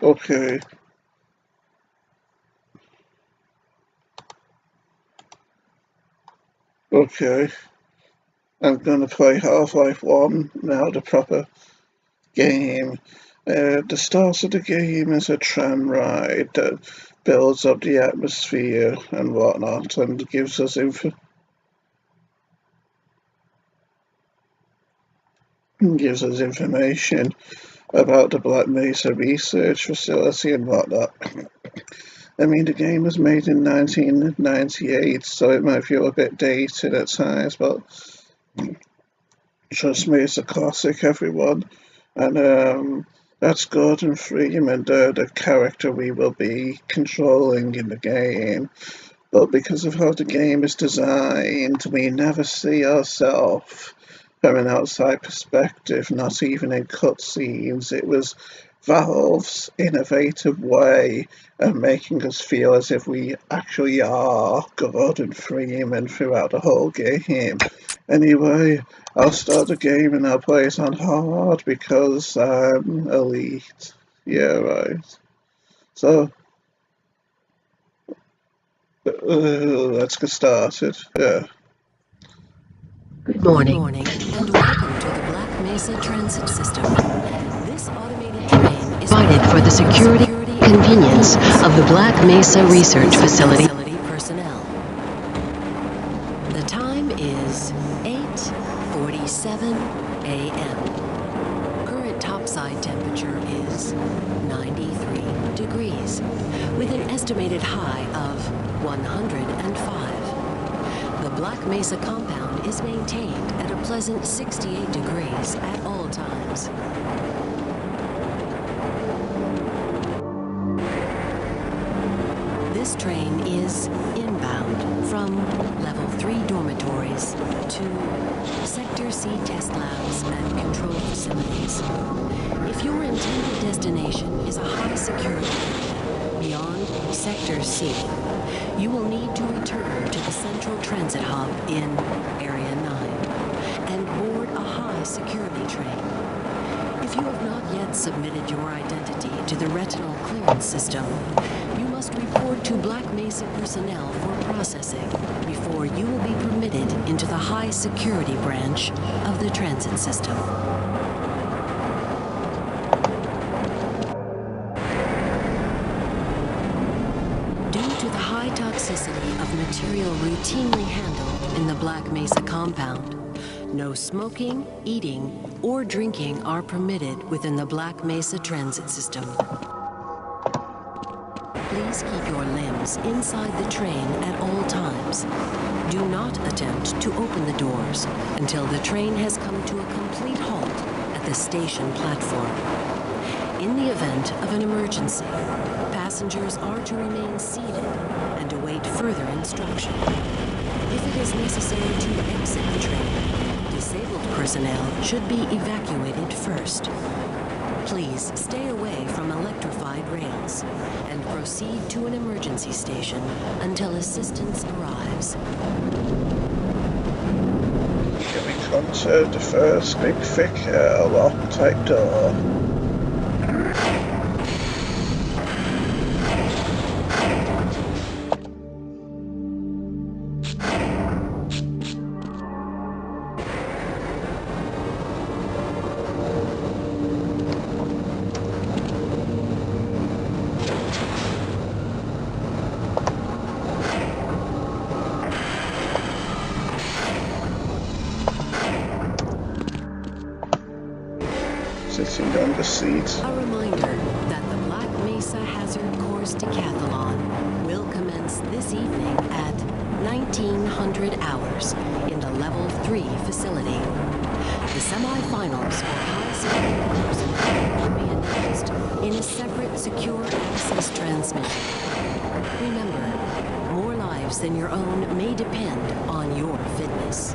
Okay. Okay. I'm gonna play Half-Life 1 now, the proper game. The start of the game is a tram ride that builds up the atmosphere and whatnot and gives us information about the Black Mesa research facility and whatnot. I mean, the game was made in 1998, so it might feel a bit dated at times, but trust me, it's a classic, everyone. And that's Gordon Freeman, the character we will be controlling in the game. But because of how the game is designed, we never see ourselves from an outside perspective, not even in cutscenes. It was Valve's innovative way of making us feel as if we actually are Gordon Freeman throughout the whole game. Anyway, I'll start the game and I'll play it on hard because I'm elite. Yeah, right. So, let's get started. Yeah. Good morning, and welcome to the Black Mesa Transit System. This automated train is provided for the security and convenience of the Black Mesa Research Facility personnel. The time is 8:47 a.m. Current topside temperature is 93 degrees, with an estimated high of 105. The Black Mesa compound is maintained at a pleasant 68 degrees at all times. This train is inbound from Level 3 dormitories to Sector C test labs and control facilities. If your intended destination is a high security area beyond Sector C, you will need to return to the central transit hub in Area 9 and board a high security train. If you have not yet submitted your identity to the retinal clearance system, you must report to Black Mesa personnel for processing before you will be permitted into the high security branch of the transit system. Toxicity of material routinely handled in the Black Mesa compound, no smoking, eating, or drinking are permitted within the Black Mesa transit system. Please keep your limbs inside the train at all times. Do not attempt to open the doors until the train has come to a complete halt at the station platform. In the event of an emergency, passengers are to remain seated and await further instruction. If it is necessary to exit the train, disabled personnel should be evacuated first. Please stay away from electrified rails and proceed to an emergency station until assistance arrives. Here we come to the first big thick lock-type door. Sitting on the seat. A reminder that the Black Mesa Hazard Course Decathlon will commence this evening at 1900 hours in the Level 3 facility. The semifinals for high security personnel will be announced in a separate secure access transmission. Remember, more lives than your own may depend on your fitness.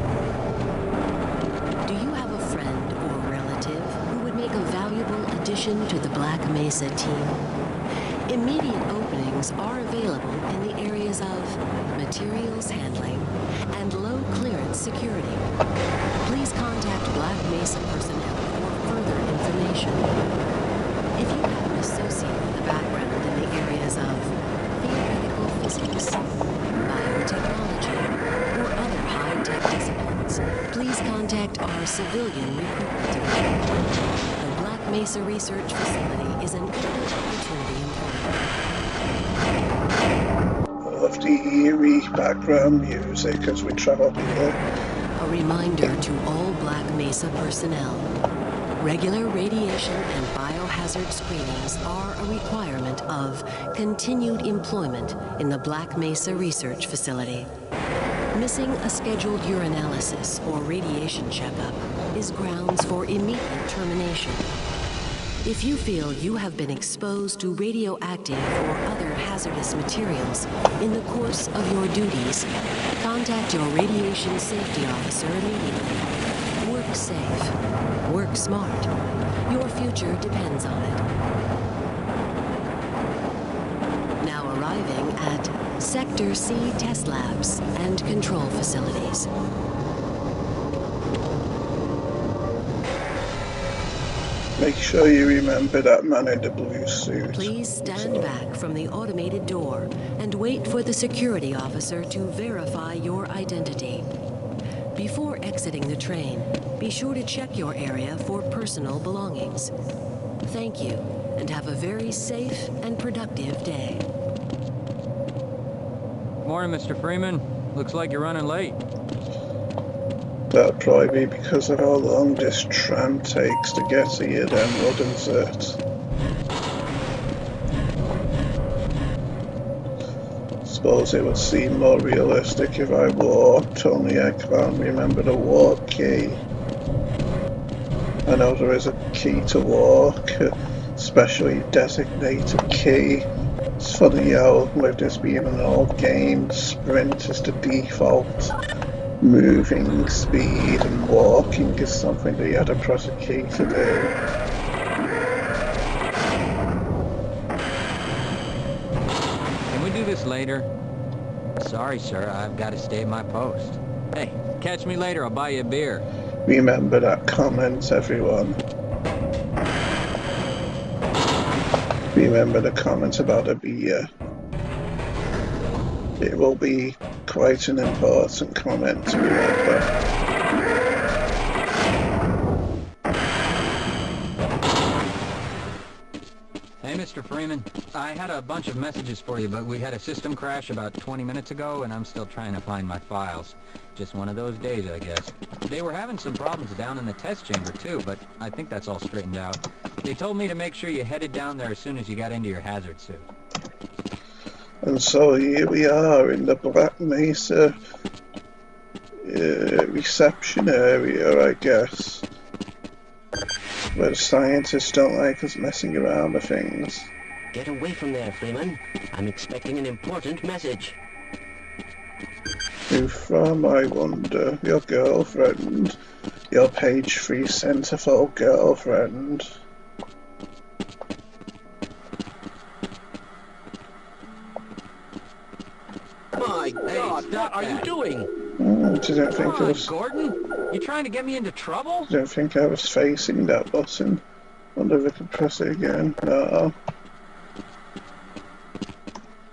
Do you have a friend or relative who would make a valuable addition to the Black Mesa team? Immediate openings are available in the areas of materials handling and low clearance security. Please contact Black Mesa personnel for further information. If you have an associate with a civilian recruitment. The Black Mesa Research Facility is an equal opportunity employer. Of the eerie background music as we travel here. A reminder to all Black Mesa personnel. Regular radiation and biohazard screenings are a requirement of continued employment in the Black Mesa Research Facility. Missing a scheduled urinalysis or radiation checkup is grounds for immediate termination. If you feel you have been exposed to radioactive or other hazardous materials in the course of your duties, contact your radiation safety officer immediately. Work safe. Work smart. Your future depends on it. Now arriving at Sector C test labs and control facilities. Make sure you remember that man in the blue suit. Please stand back from the automated door and wait for the security officer to verify your identity. Before exiting the train, be sure to check your area for personal belongings. Thank you, and have a very safe and productive day. Morning, Mr. Freeman. Looks like you're running late. That'll probably be because of how long this tram takes to get here then, wouldn't it? Suppose it would seem more realistic if I walked, only I can't remember the walk key. I know there is a key to walk, a specially designated key. It's funny how, with this being an old game, sprint is the default. Moving speed and walking is something that you had to press a key to do. Can we do this later? Sorry, sir. I've got to stay at my post. Hey, catch me later. I'll buy you a beer. Remember that comment, everyone. Remember the comment about a beer. It will be quite an important comment to remember. Hey, Mr. Freeman. I had a bunch of messages for you, but we had a system crash about 20 minutes ago, and I'm still trying to find my files. Just one of those days, I guess. They were having some problems down in the test chamber, too, but I think that's all straightened out. They told me to make sure you headed down there as soon as you got into your hazard suit. And so here we are in the Black Mesa reception area, I guess. Where the scientists don't like us messing around with things. Get away from there, Freeman. I'm expecting an important message. Who from, I wonder? Your girlfriend? Your page 3 centerfold girlfriend? My God, what are you doing? Didn't think I was. Gordon? You trying to get me into trouble? Didn't think I was facing that button. Wonder if I could press it again. No.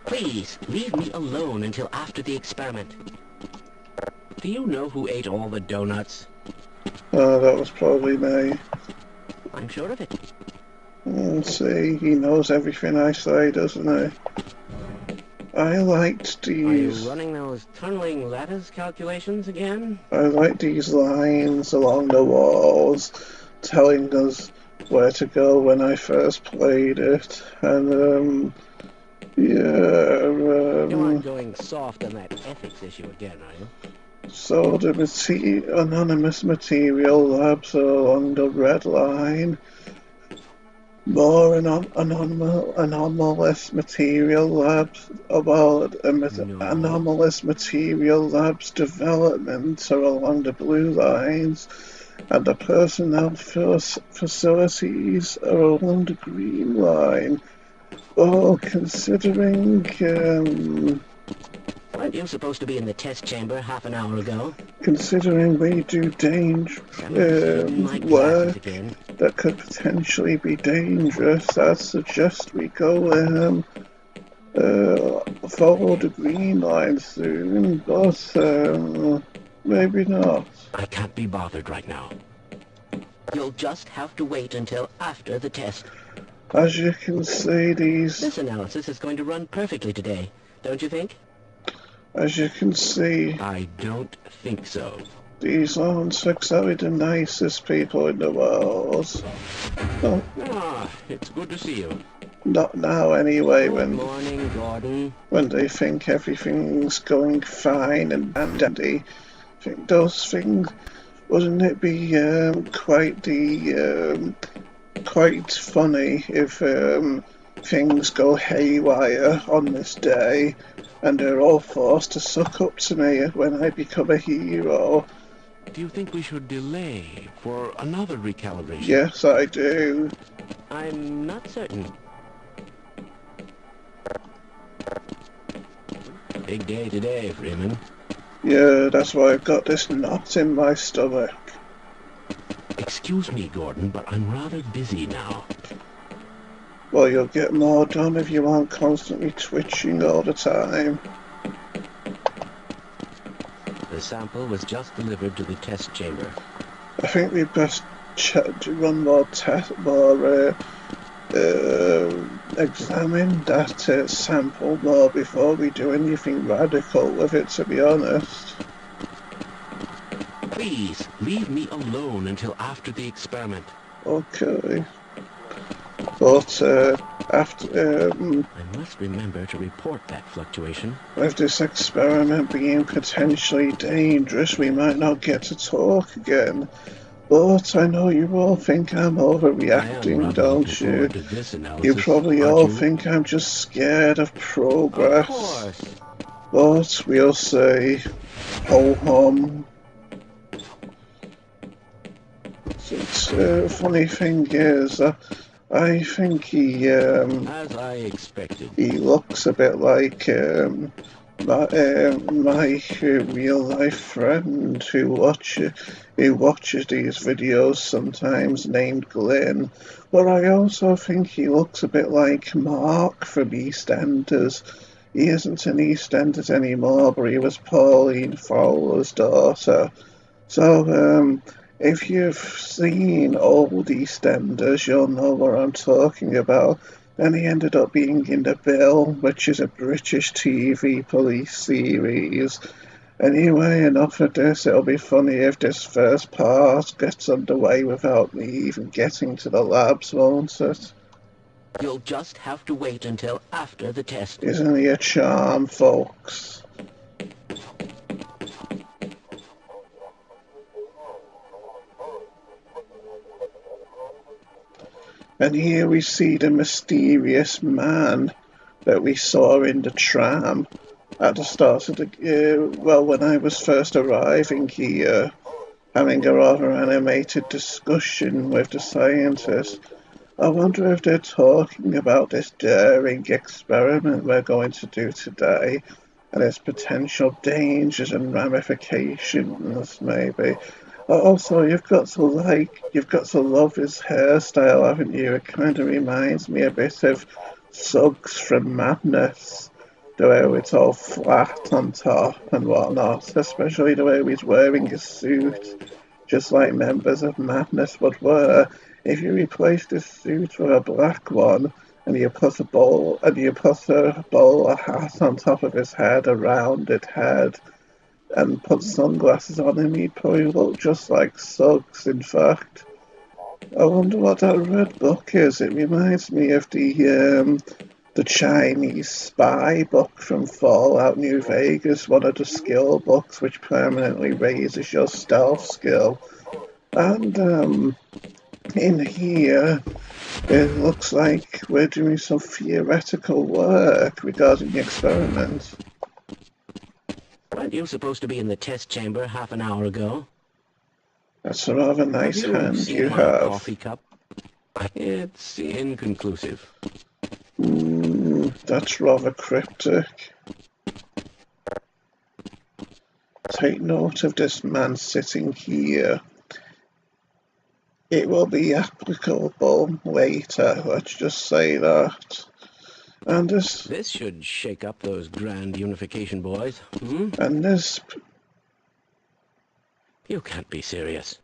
Please, leave me alone until after the experiment. Do you know who ate all the donuts? Oh, that was probably me. I'm sure of it. See, he knows everything I say, doesn't he? I liked Are you these. running those tunneling lattice calculations again? I like these lines along the walls telling us where to go when I first played it. And, You aren't going soft on that ethics issue again, are you? so the anonymous material labs are along the red line. More anomalous material labs about anomalous material labs development are along the blue lines, and the personnel facilities are along the green line. Oh, considering Weren't you supposed to be in the test chamber half an hour ago? considering we do work that could potentially be dangerous, I'd suggest we go follow the green line soon, but maybe not. I can't be bothered right now. You'll just have to wait until after the test. As you can see, This analysis is going to run perfectly today, don't you think? as you can see, I don't think so. these aren't exactly the nicest people in the world. No, It's good to see you. not now anyway, Good morning, Gordon. when they think everything's going fine and dandy. Think those things, wouldn't it be quite funny if things go haywire on this day and they're all forced to suck up to me when I become a hero? Do you think we should delay for another recalibration? Yes, I do. I'm not certain. Big day today, Freeman. Yeah, that's why I've got this knot in my stomach. Excuse me, Gordon, but I'm rather busy now. Well, you'll get more done if you aren't constantly twitching all the time. The sample was just delivered to the test chamber. I think we best run more examine that sample more before we do anything radical with it, to be honest. Please, leave me alone until after the experiment. Okay. But after I must remember to report that fluctuation. with this experiment being potentially dangerous, we might not get to talk again. But I know you all think I'm overreacting, don't you? To this analysis, You probably aren't all you? think I'm just scared of progress. Of course. But we'll see. Ho hum. Funny thing is, I think As I expected. he looks a bit like my real life friend who watches these videos sometimes, named Glenn. But I also think he looks a bit like Mark from EastEnders. He isn't in EastEnders anymore, but he was Pauline Fowler's daughter. So if you've seen old EastEnders, you'll know what I'm talking about. Then he ended up being in The Bill, which is a British TV police series. Anyway, enough of this. It'll be funny if this first part gets underway without me even getting to the labs, won't it? You'll just have to wait until after the test. Isn't he a charm, folks? And here we see the mysterious man that we saw in the tram at the start of when I was first arriving here, having a rather animated discussion with the scientist. I wonder if they're talking about this daring experiment we're going to do today, and its potential dangers and ramifications, maybe. Also, you've got to love his hairstyle, haven't you? It kind of reminds me a bit of Suggs from Madness, the way it's all flat on top and whatnot, especially the way he's wearing his suit, just like members of Madness would wear. If you replace this suit with a black one, and you put a bowler hat on top of his head, a rounded head, and put sunglasses on him, he'd probably look just like Suggs, in fact. I wonder what that red book is. It reminds me of the Chinese spy book from Fallout New Vegas, one of the skill books which permanently raises your stealth skill. And in here, it looks like we're doing some theoretical work regarding the experiment. Weren't you supposed to be in the test chamber half an hour ago? That's a rather nice hand seen you my have. coffee cup? It's inconclusive. That's rather cryptic. Take note of this man sitting here. It will be applicable later, let's just say that. And This should shake up those grand unification boys. and this You can't be serious.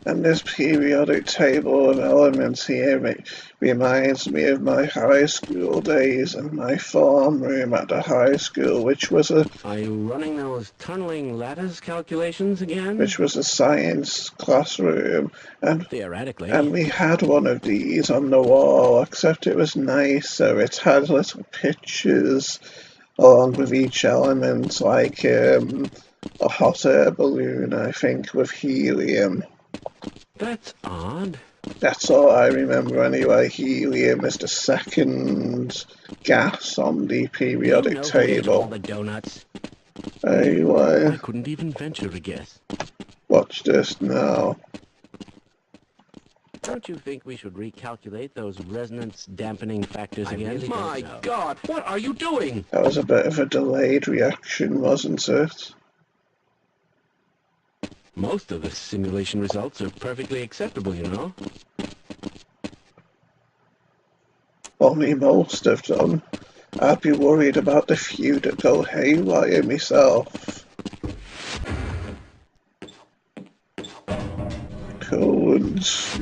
And this periodic table of elements here reminds me of my high school days and my form room at the high school, which was a Are you running those tunneling lattice calculations again? science classroom, and Theoretically. we had one of these on the wall, except it was nicer. It had little pictures along with each element, like a hot air balloon, I think, with helium. That's odd. That's all I remember anyway. Helium is the second gas on the periodic Do you know who ate all table. the donuts? Anyway, I couldn't even venture to guess. watch this now. Don't you think we should recalculate those resonance dampening factors I again? really My don't know. God, what are you doing? That was a bit of a delayed reaction, wasn't it? Most of the simulation results are perfectly acceptable, you know. Only most of them. I'd be worried about the few that go haywire myself. Cool's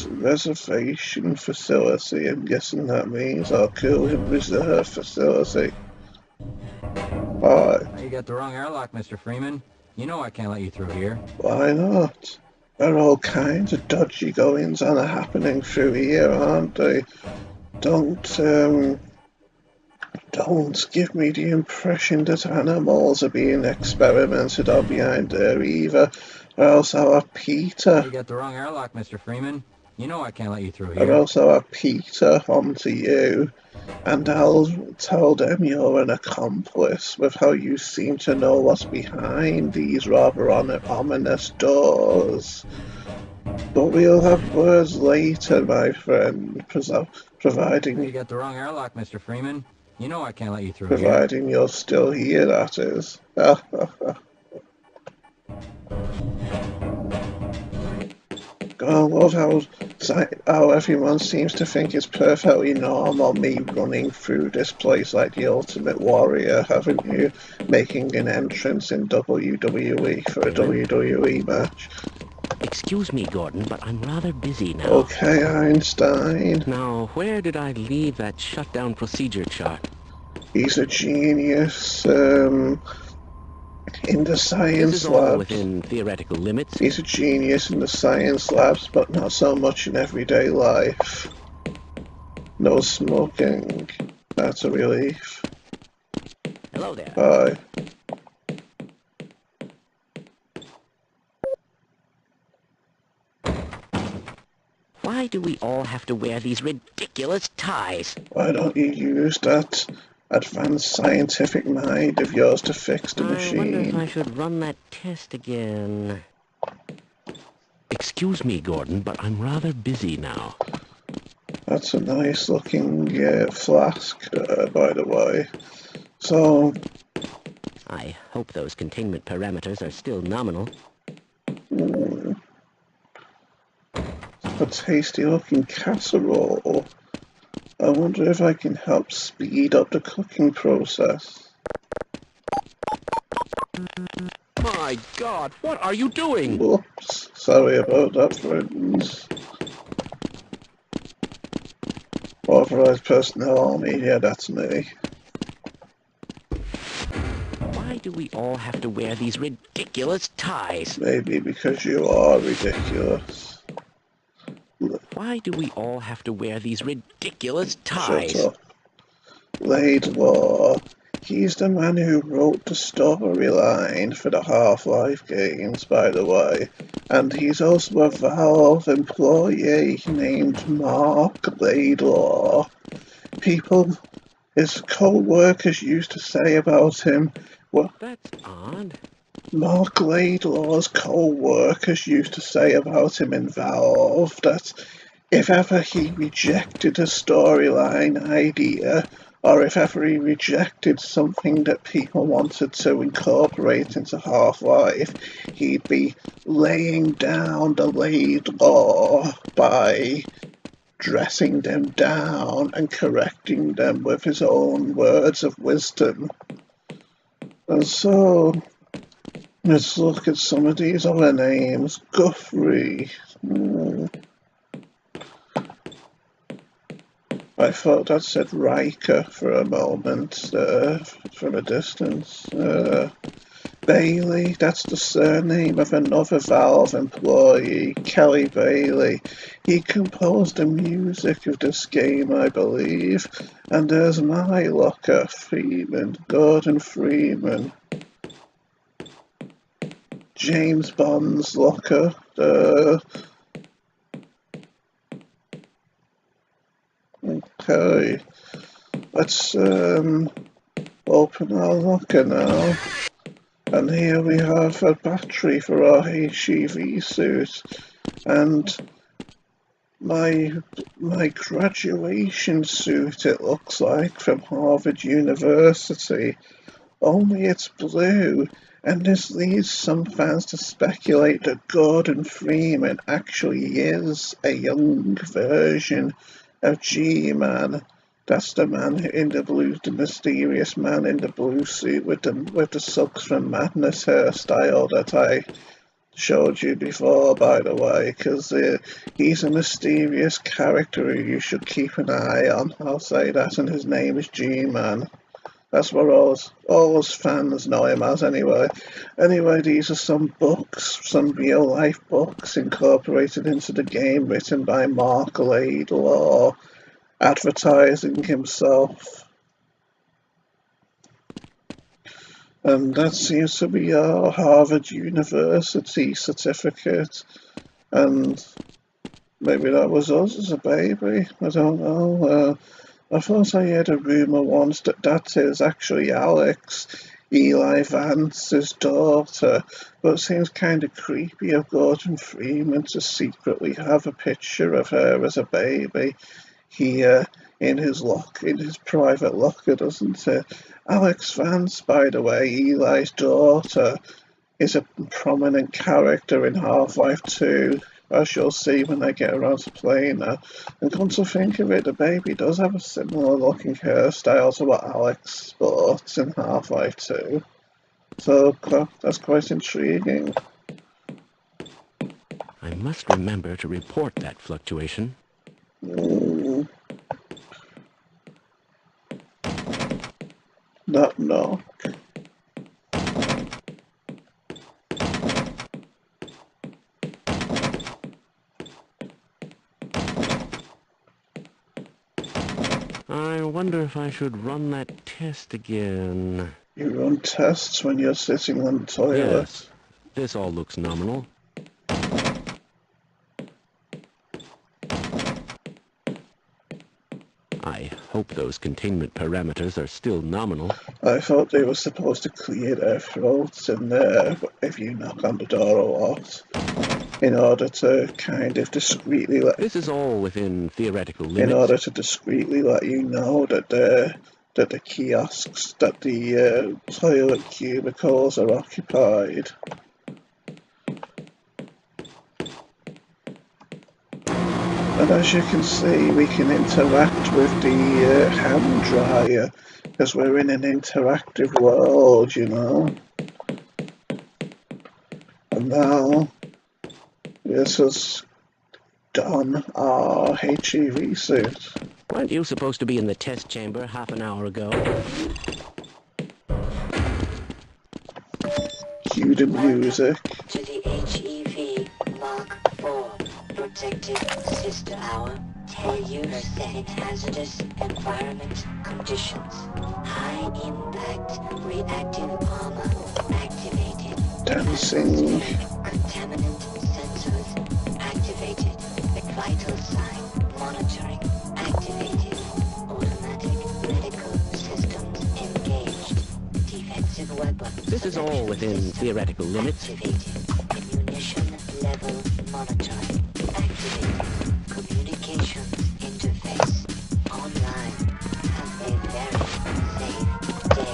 reservation facility. I'm guessing that means our Coolin reserve facility. Why? You got the wrong airlock, Mr. Freeman. You know I can't let you through here. Why not? There are all kinds of dodgy goings on happening through here, aren't they? Don't give me the impression that animals are being experimented on behind there either, or else I'll have Peter. You got the wrong airlock, Mr. Freeman. You know I can't let you through Or here. else I'll have Peter onto you, and I'll tell them you're an accomplice with how you seem to know what's behind these rather ominous doors. But we'll have words later, my friend, providing You got the wrong airlock, Mr. Freeman. You know I can't let you through here. providing you're still here, that is. I love how everyone seems to think it's perfectly normal me running through this place like the Ultimate Warrior, haven't you? Making an entrance in WWE for a WWE match. Excuse me, Gordon, but I'm rather busy now. Okay, Einstein. Now, where did I leave that shutdown procedure chart? He's a genius, in the This science is all labs. within theoretical limits. He's a genius in the science labs, but not so much in everyday life. No smoking. That's a relief. Hello there. Bye. Why do we all have to wear these ridiculous ties? Why don't you use that advanced scientific mind of yours to fix the I wonder if I machine? should run that test again. Excuse me, Gordon, but I'm rather busy now. That's a nice looking flask, by the way. So, I hope those containment parameters are still nominal. a tasty looking casserole. I wonder if I can help speed up the cooking process. My God, what are you doing? Whoops, sorry about that, friends. Authorized personnel only, yeah, that's me. Why do we all have to wear these ridiculous ties? Maybe because you are ridiculous. Why do we all have to wear these ridiculous ties? Shut up. Laidlaw. He's the man who wrote the storyline for the Half-Life games, by the way. And he's also a Valve employee named Mark Laidlaw. His co-workers used to say about him, well, That's odd. Mark Laidlaw's co-workers used to say about him in Valve that if ever he rejected a storyline idea, or if ever he rejected something that people wanted to incorporate into Half-Life, he'd be laying down the Laidlaw by dressing them down and correcting them with his own words of wisdom. And so, Let's look at some of these other names. Guthrie. I thought that said Riker for a moment from a distance. Bailey, that's the surname of another Valve employee, Kelly Bailey. He composed the music of this game, I believe. And there's my locker, Freeman, Gordon Freeman. James Bond's locker. Okay, let's open our locker now. And here we have a battery for our HEV suit, and my graduation suit, it looks like, from Harvard University, only it's blue, and this leads some fans to speculate that Gordon Freeman actually is a young version of G-Man. That's the man in the blue, the mysterious man in the blue suit with the Sucks from Madness hairstyle that I showed you before, by the way, because he's a mysterious character who you should keep an eye on. I'll say that, and his name is G-Man. That's what all us fans know him as, anyway. Anyway, these are some books, some real-life books incorporated into the game, written by Mark Laidlaw, advertising himself. And that seems to be our Harvard University certificate. And maybe that was us as a baby. I don't know. I thought I heard a rumour once that is actually Alex, Eli Vance's daughter. But it seems kind of creepy of Gordon Freeman to secretly have a picture of her as a baby here in his private locker, doesn't it? Alex Vance, by the way, Eli's daughter, is a prominent character in Half-Life 2, as you'll see when I get around to playing her. And come to think of it, the baby does have a similar looking hairstyle to what Alex sports in Half-Life 2. So that's quite intriguing. I must remember to report that fluctuation. Knock knock. I wonder if I should run that test again. You run tests when you're sitting on the toilet? Yes. This all looks nominal. I hope those containment parameters are still nominal. I thought they were supposed to clear their throats in there if you knock on the door a lot, in order to kind of discreetly This is all within theoretical limits. In order to discreetly let you know that the kiosks, that the toilet cubicles are occupied. And as you can see, we can interact with the hand dryer, because we're in an interactive world, you know. And now, this has done our HEV suit. Weren't you supposed to be in the test chamber half an hour ago? Cue the music. To the HEV Mark IV Protected Sister Hour. Tell you that hazardous environment conditions. High impact reactive armor activated. Dancing. Contaminant sensors activated. Vital sign monitoring activated. Automatic medical systems engaged. Defensive weapon. This is all within theoretical limits. Activated. Ammunition level monitoring activated. Communications interface online. Have a very safe day.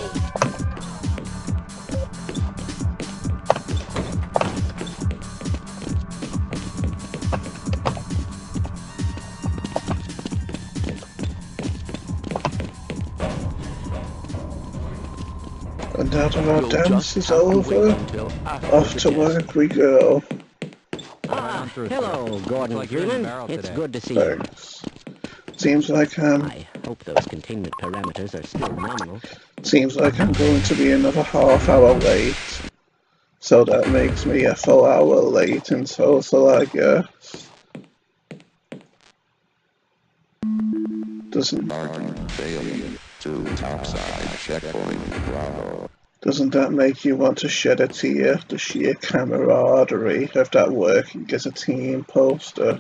And now that our You'll dance just is have to wait over, until after off the to test. work we go. on through, sir. Hello, Gordon Looks like you're in the Freeman. barrel It's today. good to see you. Thanks. Seems like I hope those containment parameters are still nominal. I'm going to be another half hour late. So that makes me a full hour late in total, I guess. Doesn't that make you want to shed a tear? The sheer camaraderie of that working as a team poster.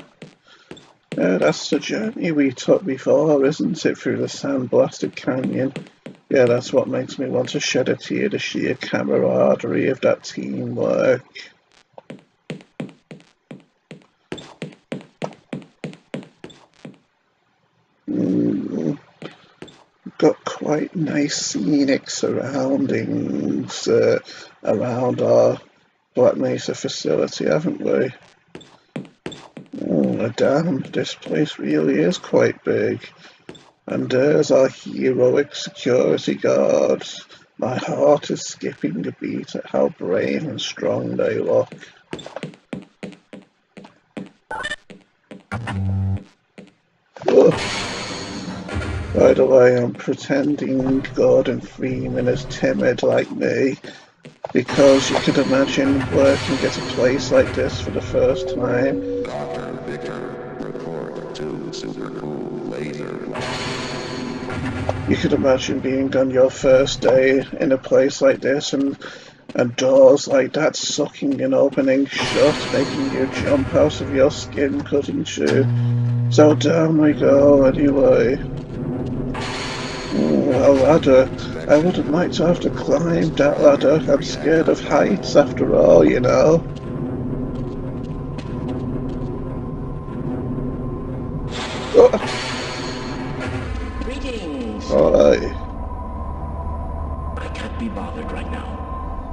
That's the journey we took before, isn't it? Through the sand-blasted canyon. Yeah, that's what makes me want to shed a tear, the sheer camaraderie of that teamwork. Got quite nice scenic surroundings around our Black Mesa facility, haven't we? Damn, this place really is quite big. And there's our heroic security guards. My heart is skipping a beat at how brave and strong they look. Ugh. By the way, I'm pretending Gordon Freeman is timid like me, because you could imagine working at a place like this for the first time. Dr. Victor, report to Super Cool Laser. You could imagine being on your first day in a place like this and doors like that sucking and opening shut, making you jump out of your skin, couldn't you? So down we go anyway. A ladder. I wouldn't like to have to climb that ladder. I'm scared of heights after all, you know. Oh. Greetings. Alright. I can't be bothered right now.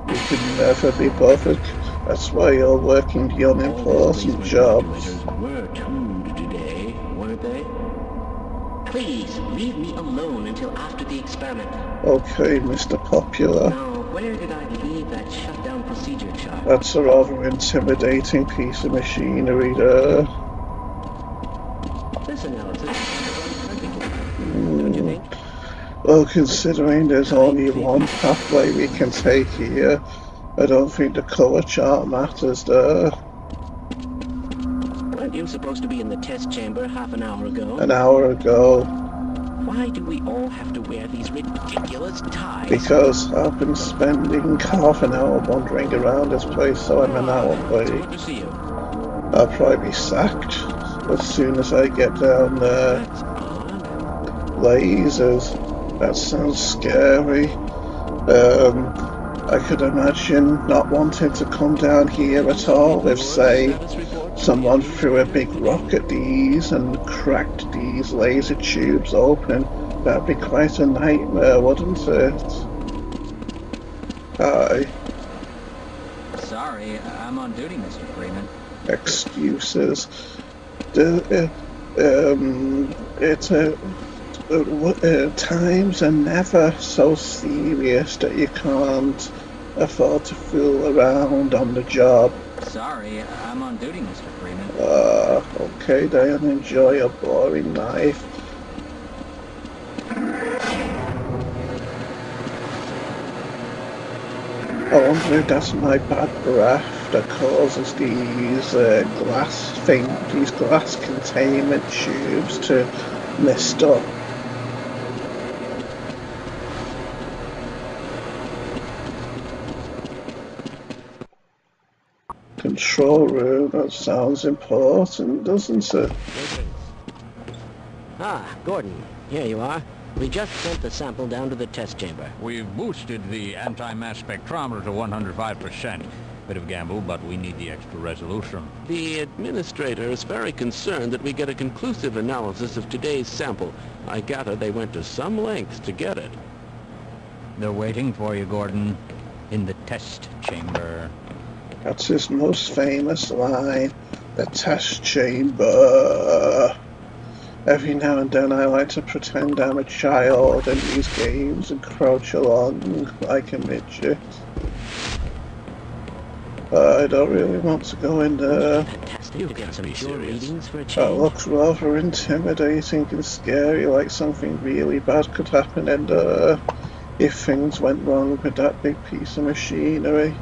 You can never be bothered. That's why you're working the unimportant jobs. Were tuned today, weren't they? Please leave me alone until after the experiment. Okay, Mr. Popular. Now, where did I leave that shutdown procedure chart? That's a rather intimidating piece of machinery there. This analysis runs perfectly. Don't you think? Well, considering there's only one pathway we can take here, I don't think the colour chart matters there. Weren't you supposed to be in the test chamber half an hour ago? An hour ago. Why do we all have to wear these ridiculous ties? Because I've been spending half an hour wandering around this place, so I'm an hour late. Good to see you. I'll probably be sacked as soon as I get down there. That's odd. Lasers. That sounds scary. I could imagine not wanting to come down here at all if, say, someone threw a big rock at these and cracked these laser tubes open. That'd be quite a nightmare, wouldn't it? Hi. Sorry, I'm on duty, Mr. Freeman. Excuses. Times are never so serious that you can't afford to fool around on the job. Sorry, I'm on duty, Mr. Freeman. Okay then, enjoy your boring life. I wonder if that's my bad breath that causes these glass containment tubes to mist up. Control room, that sounds important, doesn't it? Ah, Gordon, here you are. We just sent the sample down to the test chamber. We've boosted the anti-mass spectrometer to 105%. Bit of gamble, but we need the extra resolution. The administrator is very concerned that we get a conclusive analysis of today's sample. I gather they went to some lengths to get it. They're waiting for you, Gordon, in the test chamber. That's his most famous line, the test chamber. Every now and then I like to pretend I'm a child in these games and crouch along like a midget. I don't really want to go in there. Fantastic. You get some pure serious. readings for a That change. looks rather intimidating and scary, like something really bad could happen in there if things went wrong with that big piece of machinery.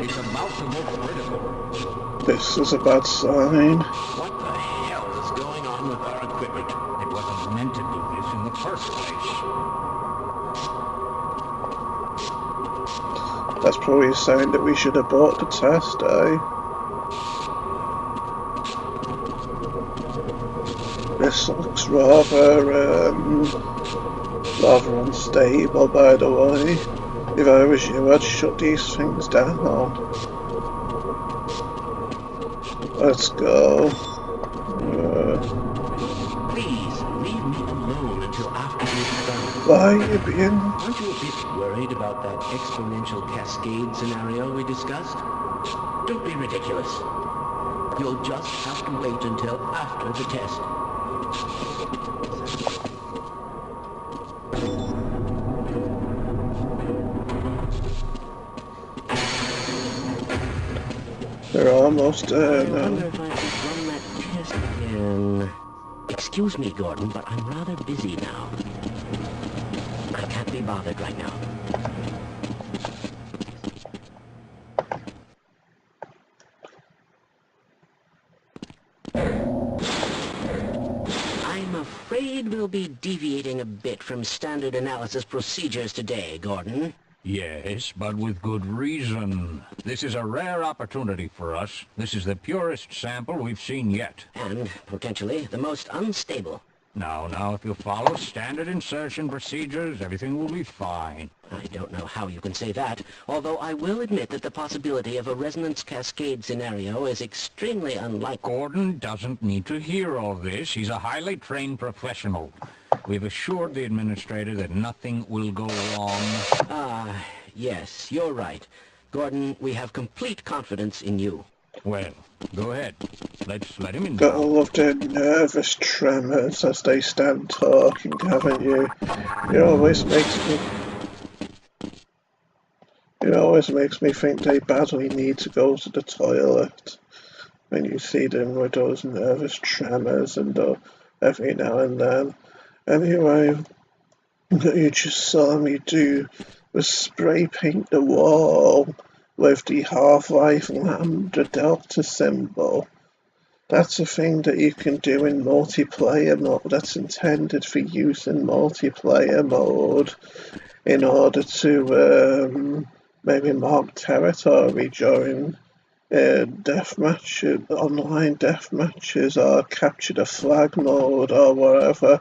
It's about to go critical. This is a bad sign. What the hell is going on with our equipment? It wasn't meant to do this in the first place. That's probably a sign that we should abort the test, eh? This looks rather unstable, by the way. If I was you, I'd shut these things down. Let's go. Please, leave me alone until after the experiment. Why are you being... Aren't you a bit worried about that exponential cascade scenario we discussed? Don't be ridiculous. You'll just have to wait until after the test. They're almost there I wonder now. if I could run that test again. Excuse me, Gordon, but I'm rather busy now. I can't be bothered right now. I'm afraid we'll be deviating a bit from standard analysis procedures today, Gordon. Yes, but with good reason. This is a rare opportunity for us. This is the purest sample we've seen yet. And, potentially, the most unstable. Now, if you follow standard insertion procedures, everything will be fine. I don't know how you can say that, although I will admit that the possibility of a resonance cascade scenario is extremely unlikely. Gordon doesn't need to hear all this. He's a highly trained professional. We've assured the administrator that nothing will go wrong. Yes, you're right. Gordon, we have complete confidence in you. Well, go ahead. Let's let him in. Gotta love their nervous tremors as they stand talking, haven't you? It always makes me think they badly need to go to the toilet when you see them with those nervous tremors and every now and then. Anyway, what you just saw me do was spray paint the wall with the Half-Life Lambda Delta symbol. That's a thing that you can do in multiplayer mode. That's intended for use in multiplayer mode in order to maybe mark territory during online death matches, or capture the flag mode, or whatever.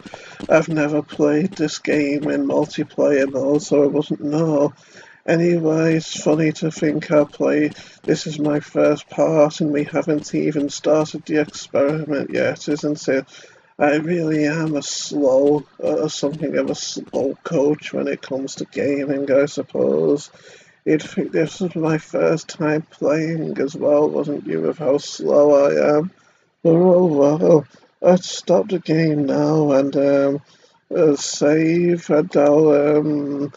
I've never played this game in multiplayer mode, so I wouldn't know. Anyway, it's funny to think this is my first part and we haven't even started the experiment yet, isn't it? I really am something of a slow coach when it comes to gaming, I suppose. You'd think this was my first time playing as well, wasn't you, with how slow I am? But oh well, let's stop the game now and save, and I'll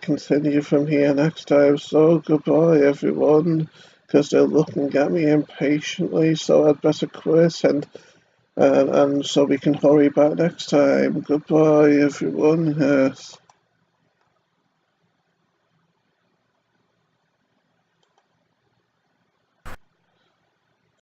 continue from here next time. So goodbye, everyone, because they're looking at me impatiently. So I'd better quit and so we can hurry back next time. Goodbye, everyone. Yes.